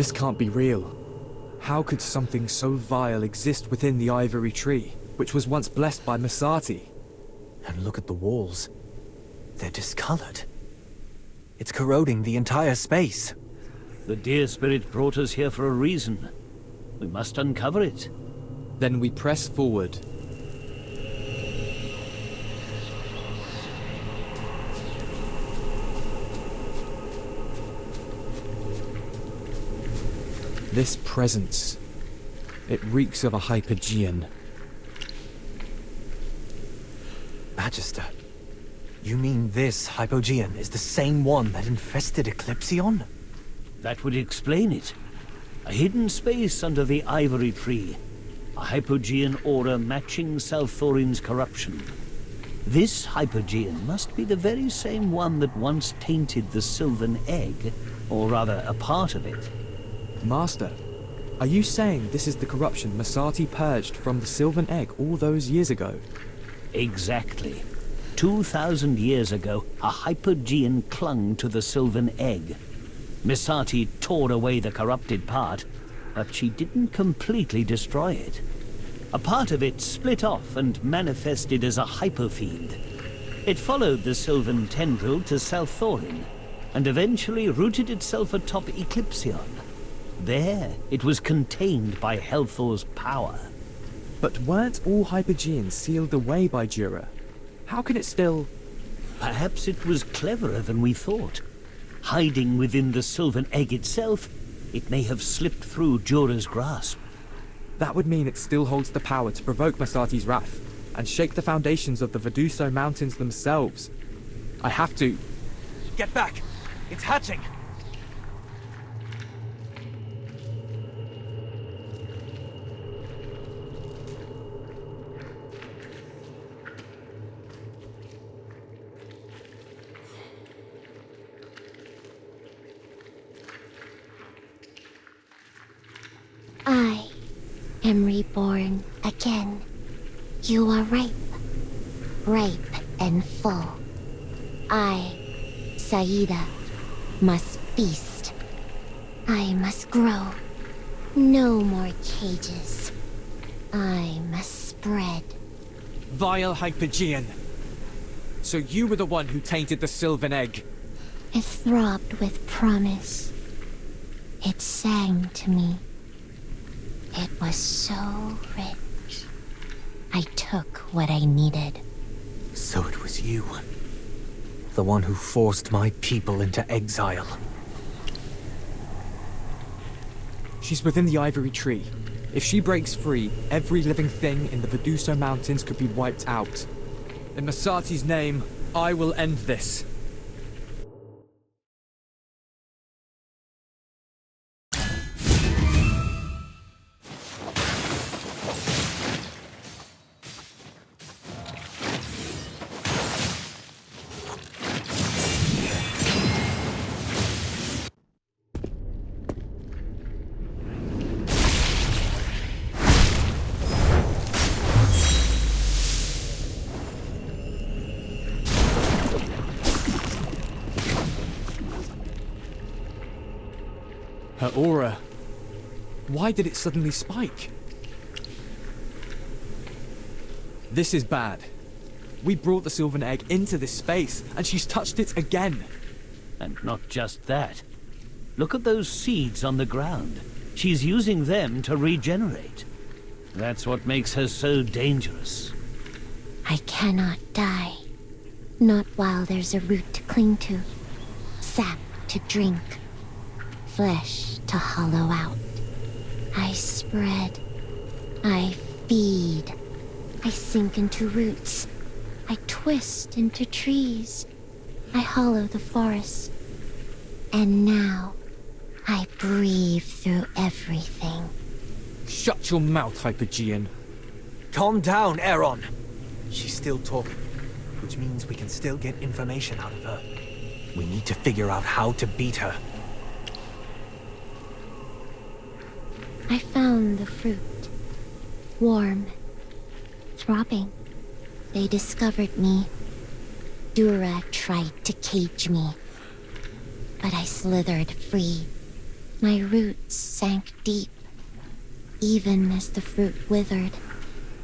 This can't be real. How could something so vile exist within the ivory tree, which was once blessed by Masati? And look at the walls. They're discolored. It's corroding the entire space. The deer spirit brought us here for a reason. We must uncover it. Then we press forward. This presence, it reeks of a Hypogean. Magister, you mean this Hypogean is the same one that infested Eclipsion? That would explain it. A hidden space under the ivory tree. A Hypogean aura matching Salthorin's corruption. This Hypogean must be the very same one that once tainted the Sylvan Egg, or rather a part of it. Master, are you saying this is the corruption Masati purged from the Sylvan Egg all those years ago? Exactly. 2,000 years ago, a Hypogean clung to the Sylvan Egg. Misati tore away the corrupted part, but she didn't completely destroy it. A part of it split off and manifested as a hypofiend. It followed the Sylvan tendril to Salthorin, and eventually rooted itself atop Eclipsion. There, it was contained by Helthor's power. But weren't all Hypogeans sealed away by Jura? How can it still... Perhaps it was cleverer than we thought. Hiding within the Sylvan Egg itself, it may have slipped through Jura's grasp. That would mean it still holds the power to provoke Masati's wrath, and shake the foundations of the Veduso Mountains themselves. I have to... Get back! It's hatching! I am reborn again. You are ripe and full. I, Saida, must feast. I must grow. No more cages. I must spread. Vile Hypogean! So you were the one who tainted the Sylvan Egg? It throbbed with promise. It sang to me. It was so rich. I took what I needed. So it was you. The one who forced my people into exile. She's within the ivory tree. If she breaks free, every living thing in the Veduso Mountains could be wiped out. In Masati's name, I will end this. Her aura. Why did it suddenly spike? This is bad. We brought the Sylvan Egg into this space, and she's touched it again. And not just that. Look at those seeds on the ground. She's using them to regenerate. That's what makes her so dangerous. I cannot die. Not while there's a root to cling to. Sap to drink. Flesh to hollow out. I spread. I feed. I sink into roots. I twist into trees. I hollow the forest. And now, I breathe through everything. Shut your mouth, Hypogean. Calm down, Aaron! She's still talking, which means we can still get information out of her. We need to figure out how to beat her. I found the fruit. Warm. Throbbing. They discovered me. Dura tried to cage me. But I slithered free. My roots sank deep, even as the fruit withered,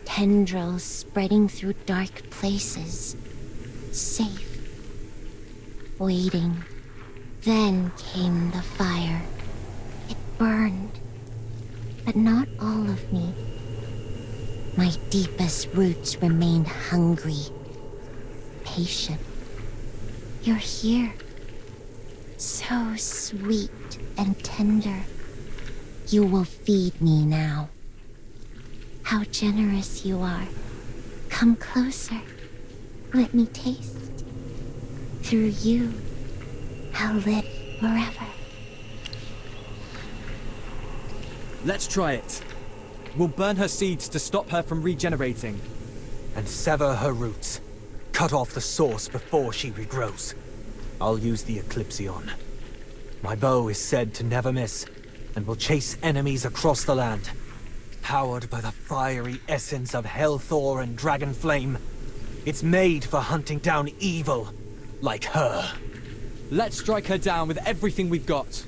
tendrils spreading through dark places. Safe. Waiting. Then came the fire. It burned. But not all of me. My deepest roots remained hungry. Patient. You're here. So sweet and tender. You will feed me now. How generous you are. Come closer. Let me taste. Through you, I'll live forever. Let's try it. We'll burn her seeds to stop her from regenerating. And sever her roots. Cut off the source before she regrows. I'll use the Eclipsion. My bow is said to never miss, and will chase enemies across the land. Powered by the fiery essence of Hellthor and Dragonflame, it's made for hunting down evil, like her. Let's strike her down with everything we've got.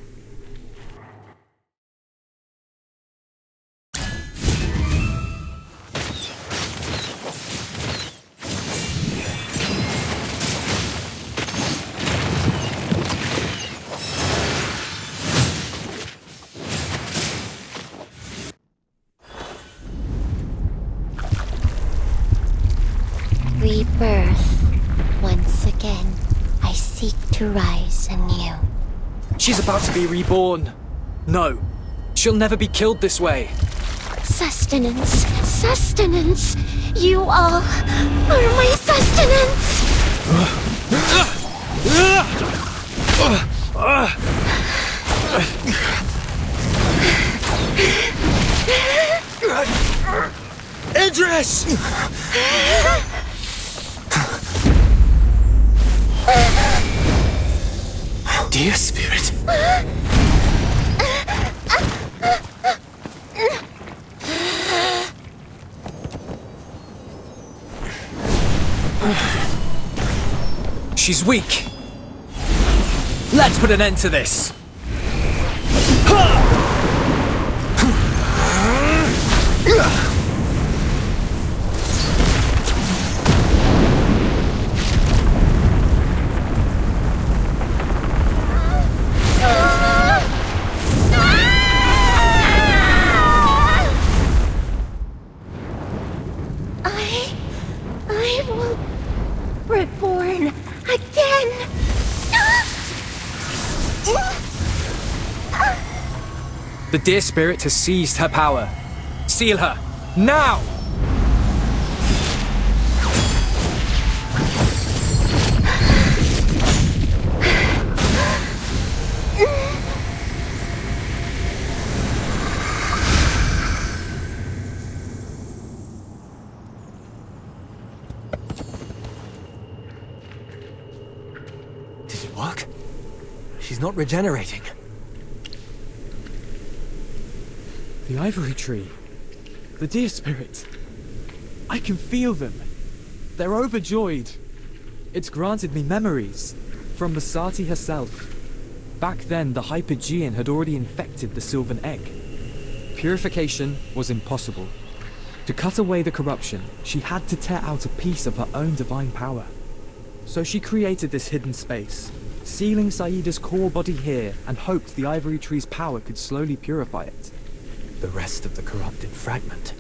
Rebirth. Once again, I seek to rise anew. She's about to be reborn. No, she'll never be killed this way. Sustenance, sustenance. You all are my sustenance. Idris! Dear Spirit. She's weak. Let's put an end to this. I will reborn again. The dear spirit has seized her power. Seal her, now! Did it work? She's not regenerating. The ivory tree. The dear spirit. I can feel them. They're overjoyed. It's granted me memories from Misati herself. Back then, the Hypergean had already infected the Sylvan Egg. Purification was impossible. To cut away the corruption, she had to tear out a piece of her own divine power. So she created this hidden space, sealing Saida's core body here, and hoped the ivory tree's power could slowly purify it. The rest of the corrupted fragment.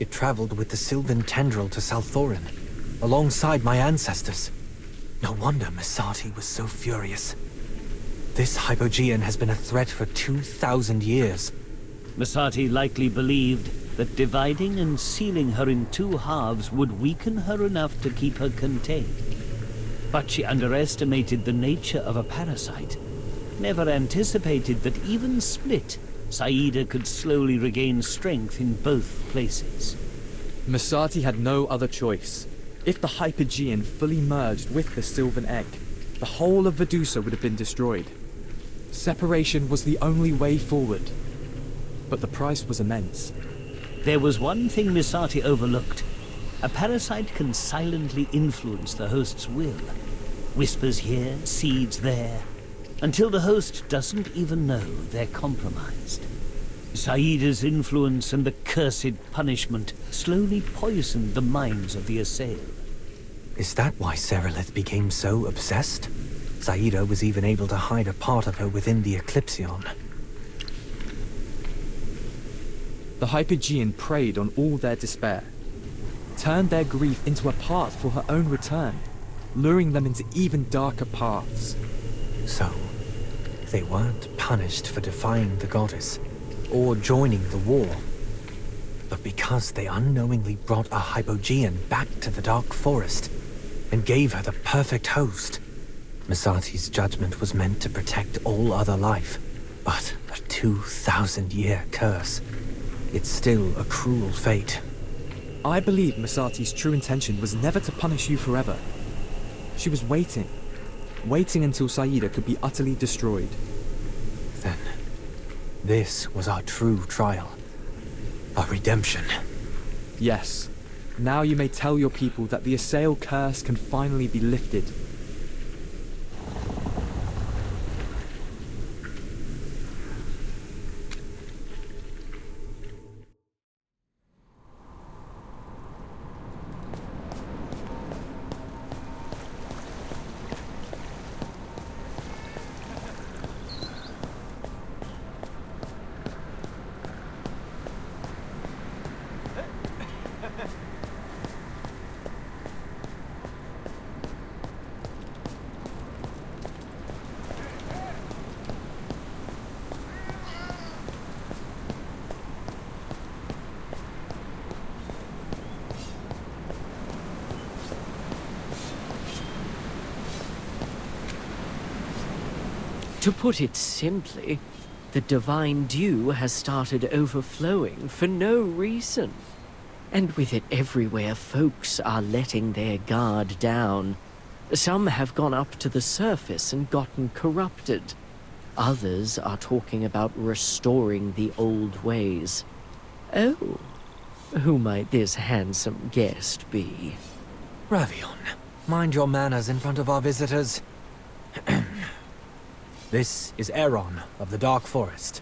It traveled with the Sylvan tendril to Salthorin, alongside my ancestors. No wonder Misati was so furious. This Hypogean has been a threat for 2,000 years. Misati likely believed that dividing and sealing her in two halves would weaken her enough to keep her contained. But she underestimated the nature of a parasite, never anticipated that even split, Saida could slowly regain strength in both places. Misati had no other choice. If the Hypergean fully merged with the Sylvan Egg, the whole of Vedusa would have been destroyed. Separation was the only way forward. But the price was immense. There was one thing Misati overlooked. A parasite can silently influence the host's will. Whispers here, seeds there. until the host doesn't even know they're compromised. Saida's influence and the cursed punishment slowly poisoned the minds of the assailed. Is that why Serelith became so obsessed? Saida was even able to hide a part of her within the Eclipsion. The Hypogean preyed on all their despair, turned their grief into a path for her own return, luring them into even darker paths. So, they weren't punished for defying the goddess, or joining the war, but because they unknowingly brought a Hypogean back to the Dark Forest, and gave her the perfect host. Misati's judgment was meant to protect all other life, but a 2,000-year curse. It's still a cruel fate. I believe Misati's true intention was never to punish you forever. She was waiting until Saida could be utterly destroyed. Then, this was our true trial. Our redemption. Yes. Now you may tell your people that the Assail curse can finally be lifted. To put it simply, the divine dew has started overflowing for no reason. And with it everywhere, folks are letting their guard down. Some have gone up to the surface and gotten corrupted. Others are talking about restoring the old ways. Oh, who might this handsome guest be? Ravion, mind your manners in front of our visitors. This is Aeron of the Dark Forest,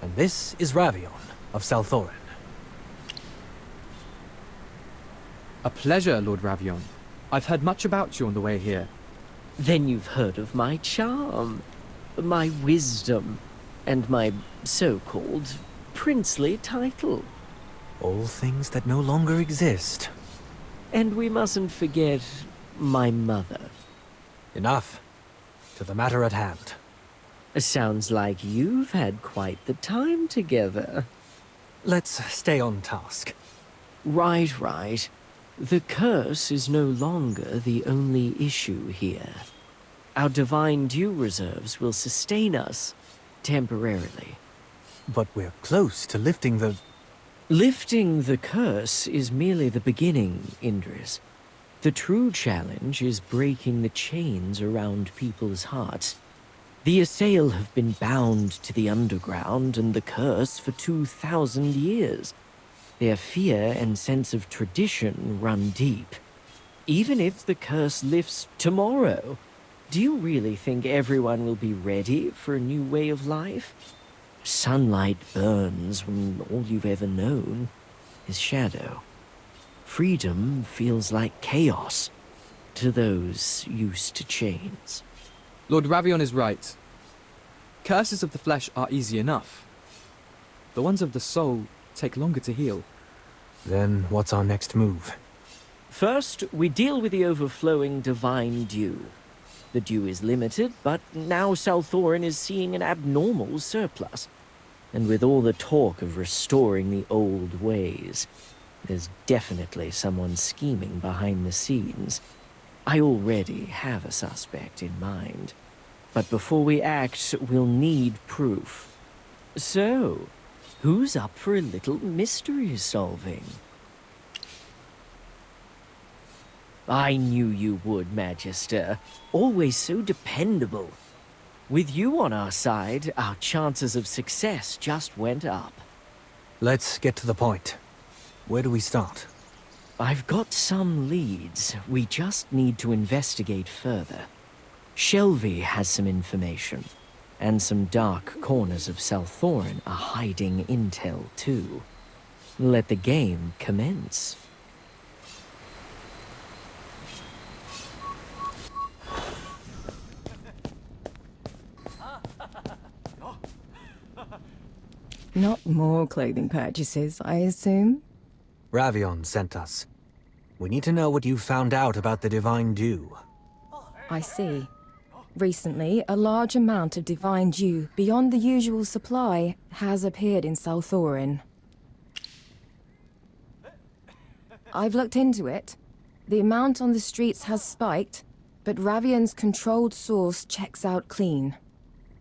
and this is Ravion of Salthorin. A pleasure, Lord Ravion. I've heard much about you on the way here. Then you've heard of my charm, my wisdom, and my so-called princely title. All things that no longer exist. And we mustn't forget my mother. Enough. To the matter at hand. Sounds like you've had quite the time together. Let's stay on task. Right. The curse is no longer the only issue here. Our divine dew reserves will sustain us, temporarily. But we're close to lifting the... Lifting the curse is merely the beginning, Indris. The true challenge is breaking the chains around people's hearts. The Assail have been bound to the underground and the curse for 2,000 years. Their fear and sense of tradition run deep. Even if the curse lifts tomorrow, do you really think everyone will be ready for a new way of life? Sunlight burns when all you've ever known is shadow. Freedom feels like chaos to those used to chains. Lord Ravion is right. Curses of the flesh are easy enough. The ones of the soul take longer to heal. Then what's our next move? First, we deal with the overflowing divine dew. The dew is limited, but now Salthorin is seeing an abnormal surplus. And with all the talk of restoring the old ways, there's definitely someone scheming behind the scenes. I already have a suspect in mind. But before we act, we'll need proof. So, who's up for a little mystery solving? I knew you would, Magister. Always so dependable. With you on our side, our chances of success just went up. Let's get to the point. Where do we start? I've got some leads. We just need to investigate further. Shelby has some information, and some dark corners of South Thorin are hiding intel too. Let the game commence. Not more clothing purchases, I assume? Ravion sent us. We need to know what you found out about the Divine Dew. I see. Recently, a large amount of divine dew, beyond the usual supply, has appeared in South Thorin. I've looked into it. The amount on the streets has spiked, but Ravion's controlled source checks out clean.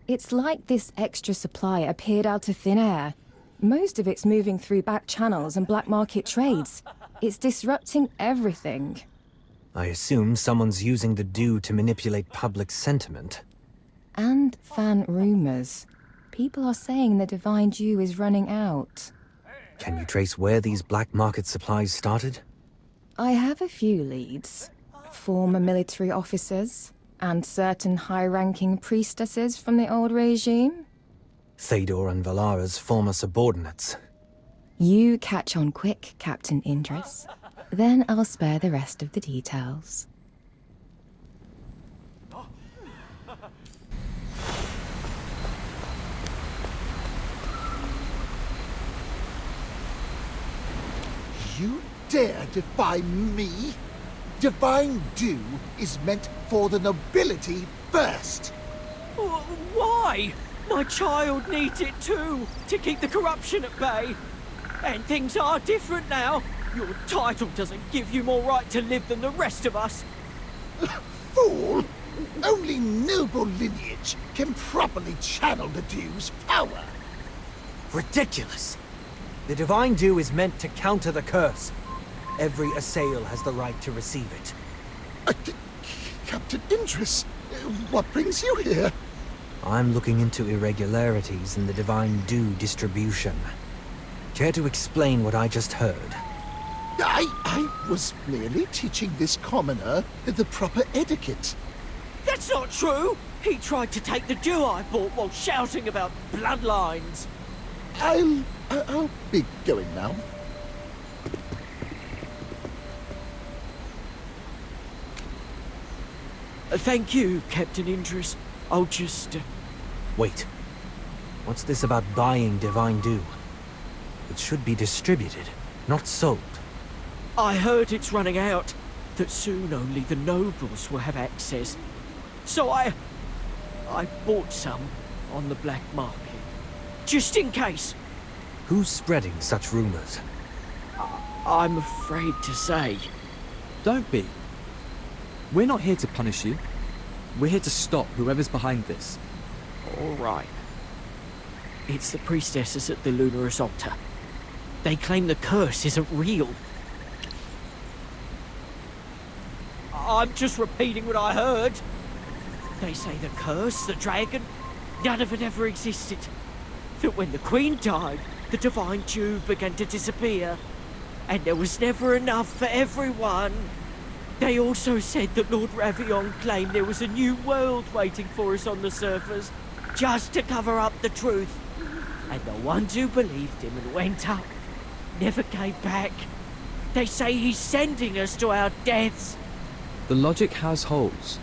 It's like this extra supply appeared out of thin air. Most of it's moving through back channels and black market trades. It's disrupting everything. I assume someone's using the dew to manipulate public sentiment. And fan rumors. People are saying the divine dew is running out. Can you trace where these black market supplies started? I have a few leads. Former military officers, and certain high-ranking priestesses from the old regime. Théodore and Valara's former subordinates. You catch on quick, Captain Indris. Then I'll spare the rest of the details. You dare defy me? Divine Dew is meant for the nobility first. Why? My child needs it too, to keep the corruption at bay. And things are different now. Your title doesn't give you more right to live than the rest of us. Fool! Only noble lineage can properly channel the Dew's power. Ridiculous! The Divine Dew is meant to counter the curse. Every assail has the right to receive it. Captain Indris, what brings you here? I'm looking into irregularities in the Divine Dew distribution. Care to explain what I just heard? I was merely teaching this commoner the proper etiquette. That's not true! He tried to take the dew I bought while shouting about bloodlines. I'll be going now. Thank you, Captain Indris. I'll just... Wait. What's this about buying Divine Dew? It should be distributed, not sold. I heard it's running out. That soon only the nobles will have access. So I bought some on the black market. Just in case. Who's spreading such rumors? I'm afraid to say. Don't be. We're not here to punish you. We're here to stop whoever's behind this. All right. It's the priestesses at the Lunaris altar. They claim the curse isn't real. I'm just repeating what I heard. They say the curse, the dragon, none of it ever existed. That when the queen died, the divine dew began to disappear. And there was never enough for everyone. They also said that Lord Ravion claimed there was a new world waiting for us on the surface, just to cover up the truth. And the ones who believed him and went up never came back. They say he's sending us to our deaths. The logic has holes,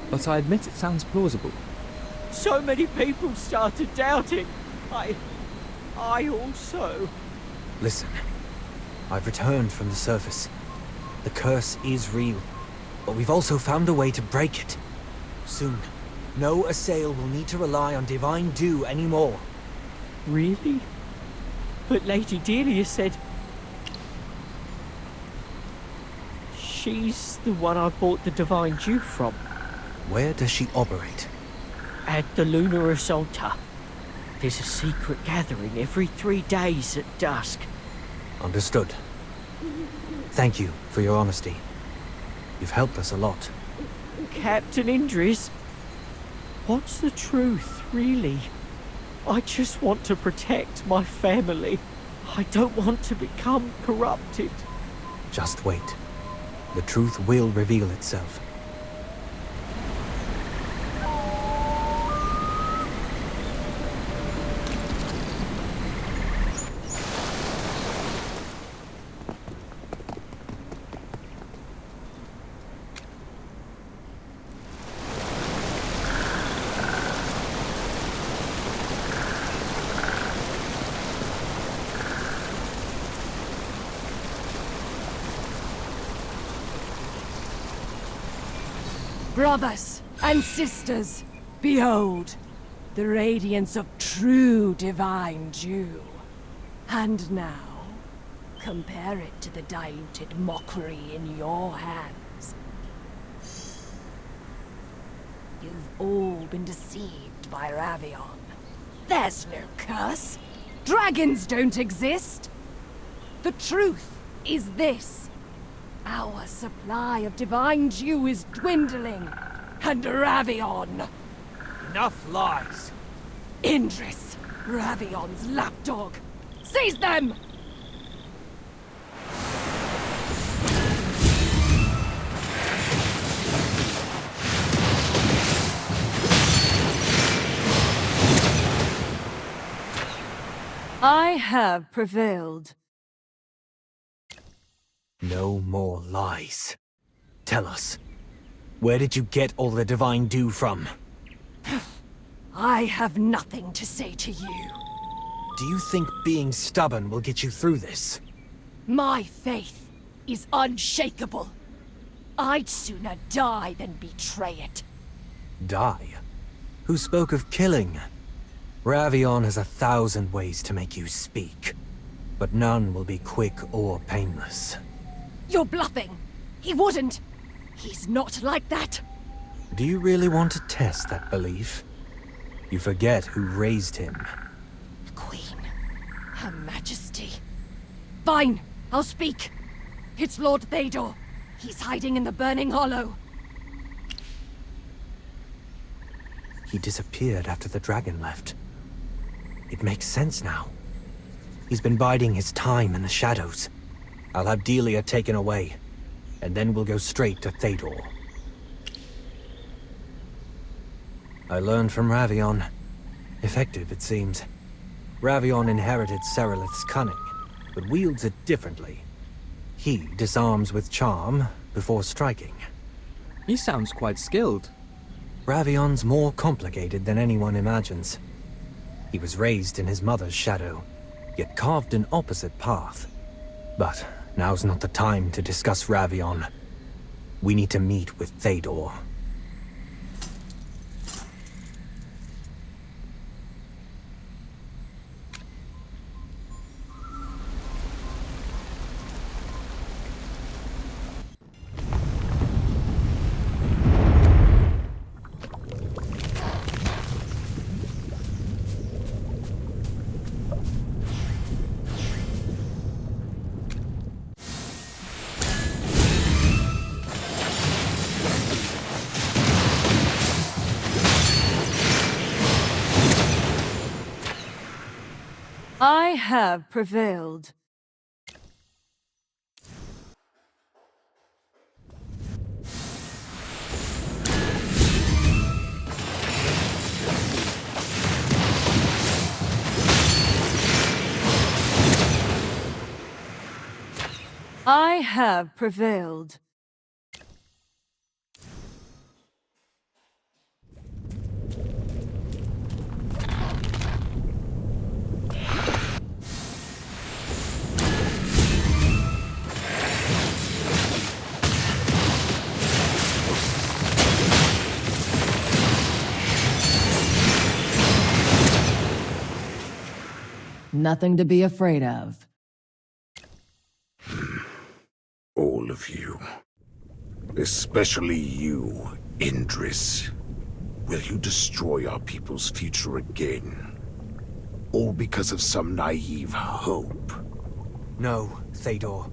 but I admit it sounds plausible. So many people started doubting. I also... Listen, I've returned from the surface. The curse is real, but we've also found a way to break it. Soon, no assail will need to rely on Divine Dew anymore. Really? But Lady Delia said... She's the one I bought the Divine Dew from. Where does she operate? At the Lunaris altar. There's a secret gathering every 3 days at dusk. Understood. Thank you for your honesty. You've helped us a lot. Captain Indris, what's the truth, really? I just want to protect my family. I don't want to become corrupted. Just wait. The truth will reveal itself. Brothers and sisters, behold, the radiance of true divine dew. And now, compare it to the diluted mockery in your hands. You've all been deceived by Ravion. There's no curse. Dragons don't exist. The truth is this. Our supply of divine dew is dwindling, and Ravion... Enough lies. Indris, Ravion's lapdog. Seize them! I have prevailed. No more lies. Tell us, where did you get all the divine dew from? I have nothing to say to you. Do you think being stubborn will get you through this? My faith is unshakable. I'd sooner die than betray it. Die? Who spoke of killing? Ravion has 1,000 ways to make you speak, but none will be quick or painless. You're bluffing. He wouldn't. He's not like that. Do you really want to test that belief? You forget who raised him. The Queen. Her Majesty. Fine, I'll speak. It's Lord Théodore. He's hiding in the Burning Hollow. He disappeared after the dragon left. It makes sense now. He's been biding his time in the shadows. I'll have Delia taken away, and then we'll go straight to Théodore. I learned from Ravion. Effective, it seems. Ravion inherited Serelith's cunning, but wields it differently. He disarms with charm before striking. He sounds quite skilled. Ravion's more complicated than anyone imagines. He was raised in his mother's shadow, yet carved an opposite path. But now's not the time to discuss Ravion. We need to meet with Théodore. I have prevailed. I have prevailed. Nothing to be afraid of. All of you. Especially you, Indris. Will you destroy our people's future again? All because of some naive hope? No, Théodore.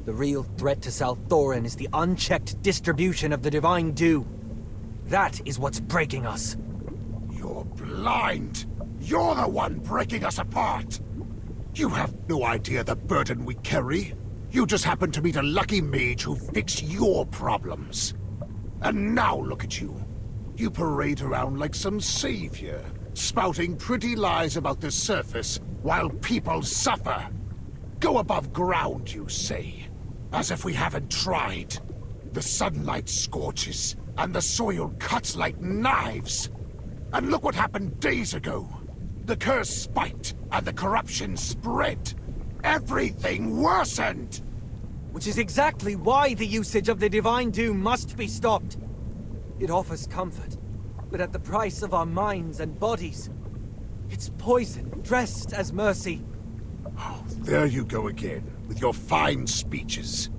The real threat to South Thorin is the unchecked distribution of the divine dew. That is what's breaking us. You're blind! You're the one breaking us apart! You have no idea the burden we carry. You just happened to meet a lucky mage who fixed your problems. And now look at you. You parade around like some savior, spouting pretty lies about the surface while people suffer. Go above ground, you say. As if we haven't tried. The sunlight scorches, and the soil cuts like knives. And look what happened days ago. The curse spiked, and the corruption spread. Everything worsened! Which is exactly why the usage of the divine dew must be stopped. It offers comfort, but at the price of our minds and bodies. It's poison, dressed as mercy. Oh, there you go again, with your fine speeches.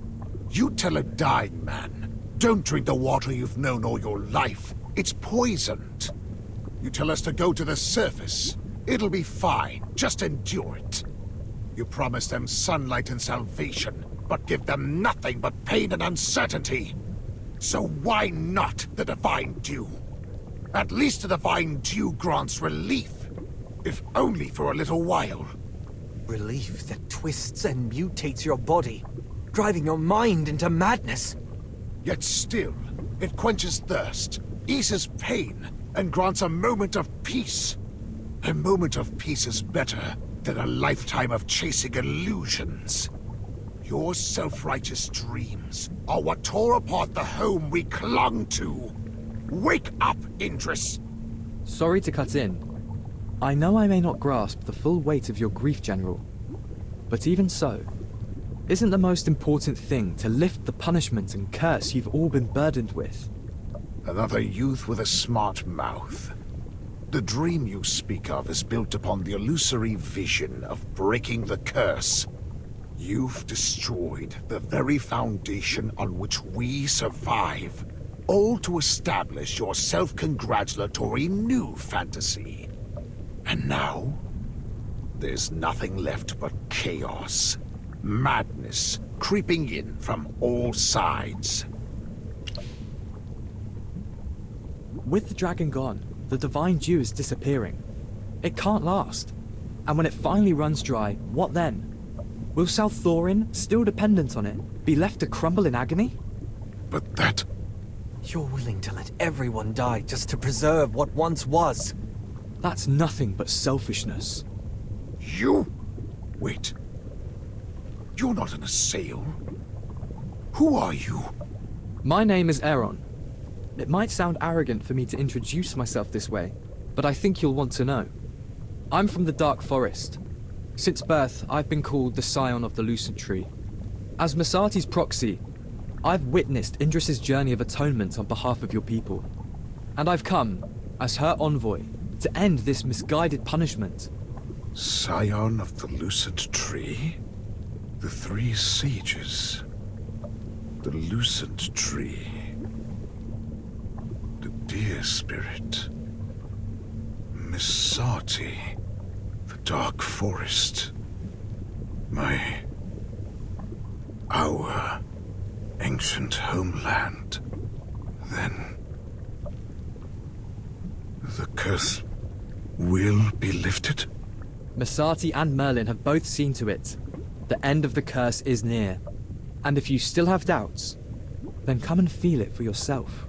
You tell a dying man, don't drink the water you've known all your life. It's poisoned. You tell us to go to the surface. It'll be fine, just endure it. You promise them sunlight and salvation, but give them nothing but pain and uncertainty. So why not the Divine Dew? At least the Divine Dew grants relief, if only for a little while. Relief that twists and mutates your body, driving your mind into madness. Yet still, it quenches thirst, eases pain, and grants a moment of peace. A moment of peace is better than a lifetime of chasing illusions. Your self-righteous dreams are what tore apart the home we clung to. Wake up, Indris! Sorry to cut in. I know I may not grasp the full weight of your grief, General. But even so, isn't the most important thing to lift the punishment and curse you've all been burdened with? Another youth with a smart mouth. The dream you speak of is built upon the illusory vision of breaking the curse. You've destroyed the very foundation on which we survive, all to establish your self-congratulatory new fantasy. And now, there's nothing left but chaos, madness creeping in from all sides. With the dragon gone, the Divine Dew is disappearing. It can't last. And when it finally runs dry, what then? Will South Thorin, still dependent on it, be left to crumble in agony? But that... You're willing to let everyone die just to preserve what once was. That's nothing but selfishness. You? Wait. You're not an assail. Who are you? My name is Aaron. It might sound arrogant for me to introduce myself this way, but I think you'll want to know. I'm from the Dark Forest. Since birth, I've been called the Scion of the Lucent Tree. As Misati's proxy, I've witnessed Indris's journey of atonement on behalf of your people. And I've come, as her envoy, to end this misguided punishment. Scion of the Lucent Tree? The three sages. The Lucent Tree. The Deer Spirit. Misati. The Dark Forest. Our ancient homeland. Then... the curse will be lifted? Misati and Merlin have both seen to it. The end of the curse is near. And if you still have doubts, then come and feel it for yourself.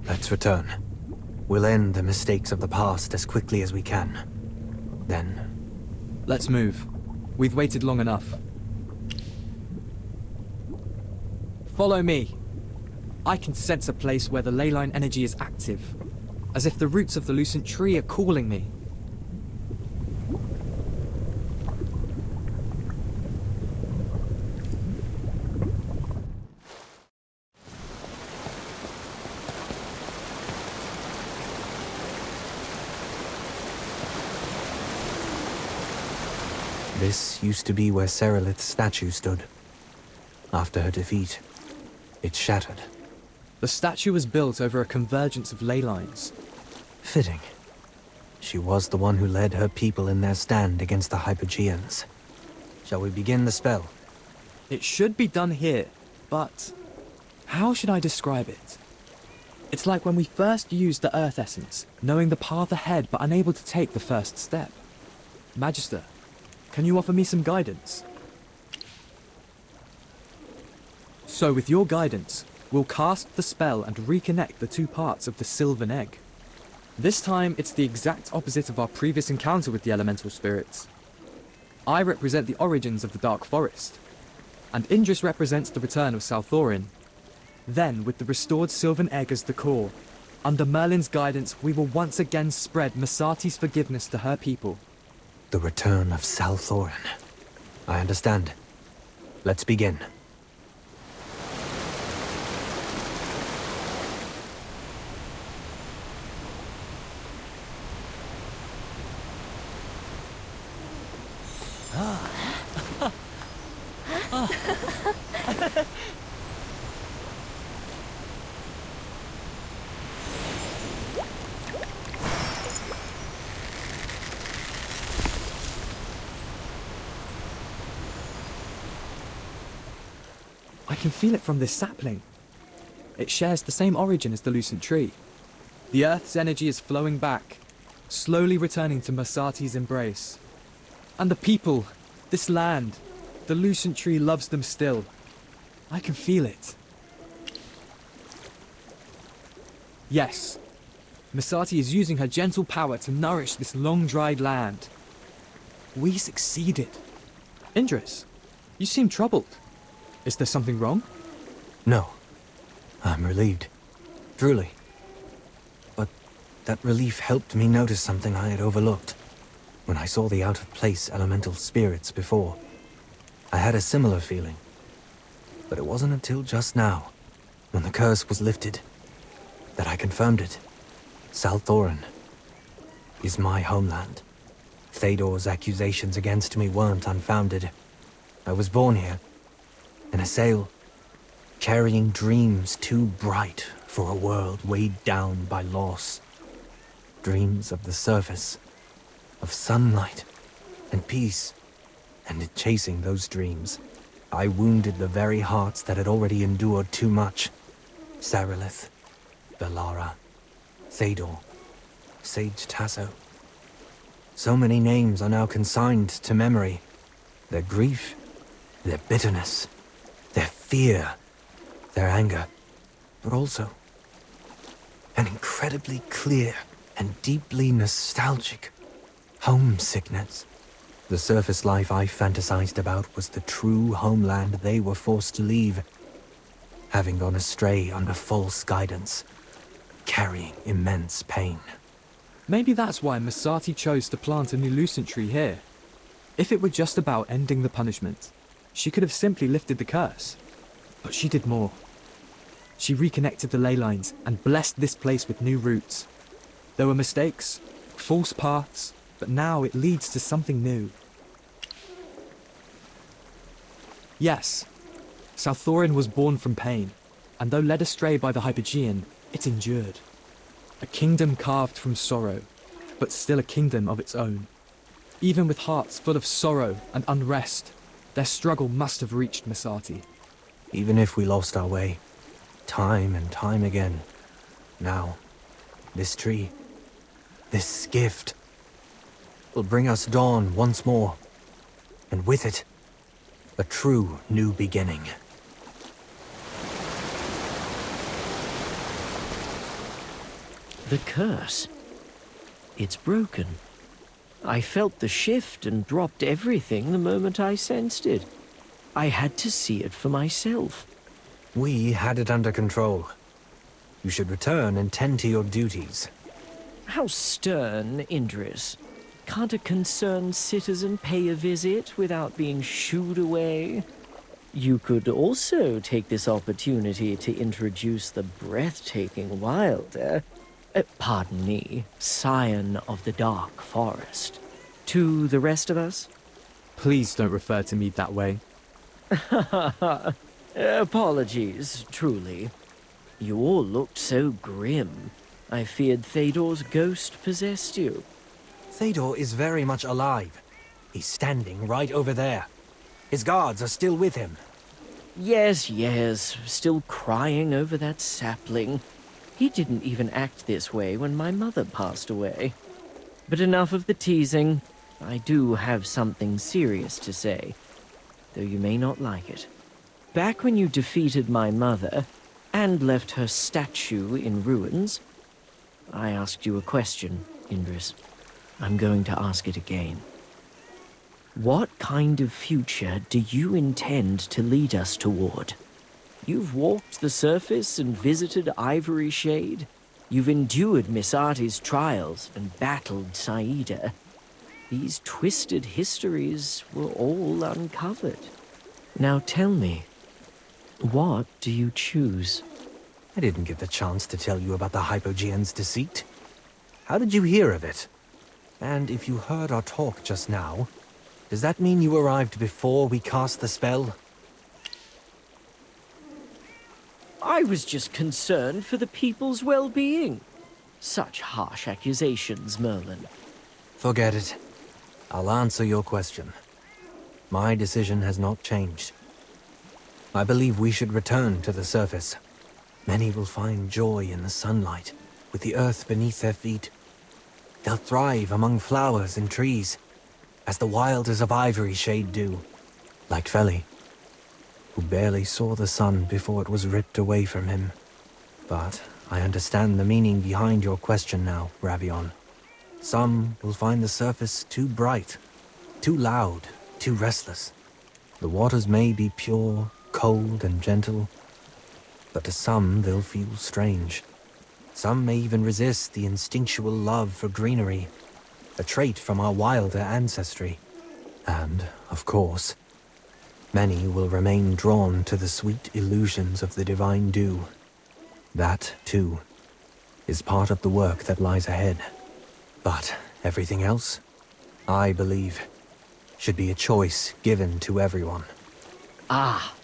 Let's return. We'll end the mistakes of the past as quickly as we can. Then... Let's move. We've waited long enough. Follow me. I can sense a place where the leyline energy is active, as if the roots of the Lucent Tree are calling me. This used to be where Serelith's statue stood. After her defeat, it shattered. The statue was built over a convergence of ley lines. Fitting. She was the one who led her people in their stand against the Hypergeans. Shall we begin the spell? It should be done here, but how should I describe it? It's like when we first used the Earth Essence, knowing the path ahead but unable to take the first step. Magister, can you offer me some guidance? So with your guidance, we'll cast the spell and reconnect the two parts of the Sylvan Egg. This time, it's the exact opposite of our previous encounter with the elemental spirits. I represent the origins of the Dark Forest, and Indris represents the return of South Thorin. Then, with the restored Sylvan Egg as the core, under Merlin's guidance, we will once again spread Masati's forgiveness to her people. The return of Salthorin. I understand. Let's begin. I can feel it from this sapling. It shares the same origin as the Lucent Tree. The Earth's energy is flowing back, slowly returning to Masati's embrace. And the people, this land, the Lucent Tree loves them still. I can feel it. Yes, Masati is using her gentle power to nourish this long-dried land. We succeeded. Indris, you seem troubled. Is there something wrong? No. I'm relieved. Truly. But that relief helped me notice something I had overlooked. When I saw the out-of-place elemental spirits before, I had a similar feeling. But it wasn't until just now, when the curse was lifted, that I confirmed it. Salthorin is my homeland. Thaydor's accusations against me weren't unfounded. I was born here, in a sail, carrying dreams too bright for a world weighed down by loss. Dreams of the surface, of sunlight and peace. And in chasing those dreams, I wounded the very hearts that had already endured too much. Sarilith, Velara, Thaydor, Sage Tasso. So many names are now consigned to memory. Their grief, their bitterness, their fear, their anger, but also an incredibly clear and deeply nostalgic homesickness. The surface life I fantasized about was the true homeland they were forced to leave, having gone astray under false guidance, carrying immense pain. Maybe that's why Masati chose to plant a new Lucent Tree here. If it were just about ending the punishment, she could have simply lifted the curse. But she did more. She reconnected the ley lines and blessed this place with new roots. There were mistakes, false paths, but now it leads to something new. Yes, Salthorin was born from pain, and though led astray by the Hypogean, it endured. A kingdom carved from sorrow, but still a kingdom of its own. Even with hearts full of sorrow and unrest, their struggle must have reached Masati. Even if we lost our way, time and time again, now, this tree, this gift, will bring us dawn once more, and with it, a true new beginning. The curse. It's broken. I felt the shift and dropped everything the moment I sensed it. I had to see it for myself. We had it under control. You should return and tend to your duties. How stern, Indris. Can't a concerned citizen pay a visit without being shooed away? You could also take this opportunity to introduce the breathtaking Wilder, pardon me, Scion of the Dark Forest, to the rest of us. Please don't refer to me that way. Apologies, truly. You all looked so grim. I feared Thaydor's ghost possessed you. Thaydor is very much alive. He's standing right over there. His guards are still with him. Yes, still crying over that sapling. He didn't even act this way when my mother passed away. But enough of the teasing. I do have something serious to say, though you may not like it. Back when you defeated my mother, and left her statue in ruins, I asked you a question, Indris. I'm going to ask it again. What kind of future do you intend to lead us toward? You've walked the surface and visited Ivory Shade. You've endured Misati's trials and battled Saida. These twisted histories were all uncovered. Now tell me, what do you choose? I didn't get the chance to tell you about the Hypogean's deceit. How did you hear of it? And if you heard our talk just now, does that mean you arrived before we cast the spell? I was just concerned for the people's well-being. Such harsh accusations, Merlin. Forget it. I'll answer your question. My decision has not changed. I believe we should return to the surface. Many will find joy in the sunlight, with the earth beneath their feet. They'll thrive among flowers and trees, as the wilders of Ivory Shade do, like Feli, who barely saw the sun before it was ripped away from him. But I understand the meaning behind your question now, Ravion. Some will find the surface too bright, too loud, too restless. The waters may be pure, cold and gentle, but to some they'll feel strange. Some may even resist the instinctual love for greenery, a trait from our wilder ancestry. And, of course, many will remain drawn to the sweet illusions of the divine dew. That, too, is part of the work that lies ahead. But everything else, I believe, should be a choice given to everyone. Ah,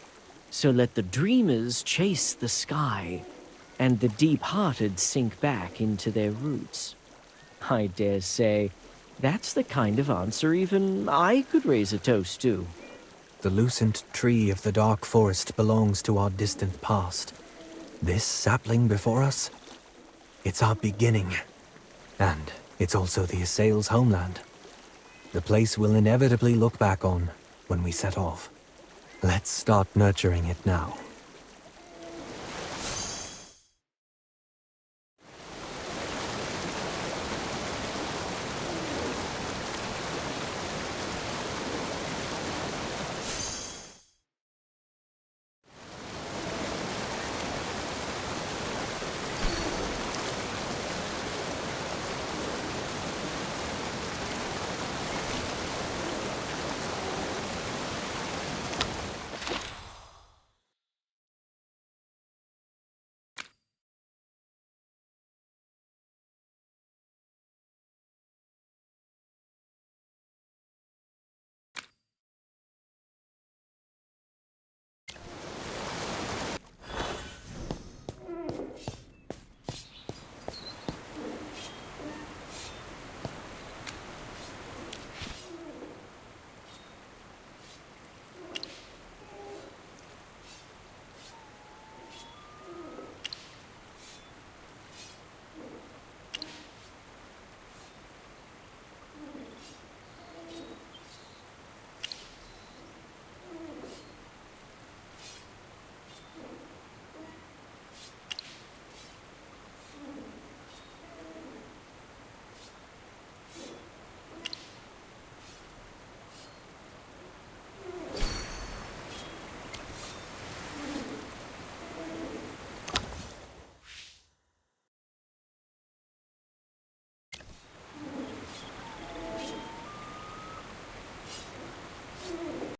so let the dreamers chase the sky, and the deep-hearted sink back into their roots. I dare say, that's the kind of answer even I could raise a toast to. The lucent tree of the dark forest belongs to our distant past. This sapling before us, it's our beginning. And it's also the Assail's homeland. The place we'll inevitably look back on when we set off. Let's start nurturing it now.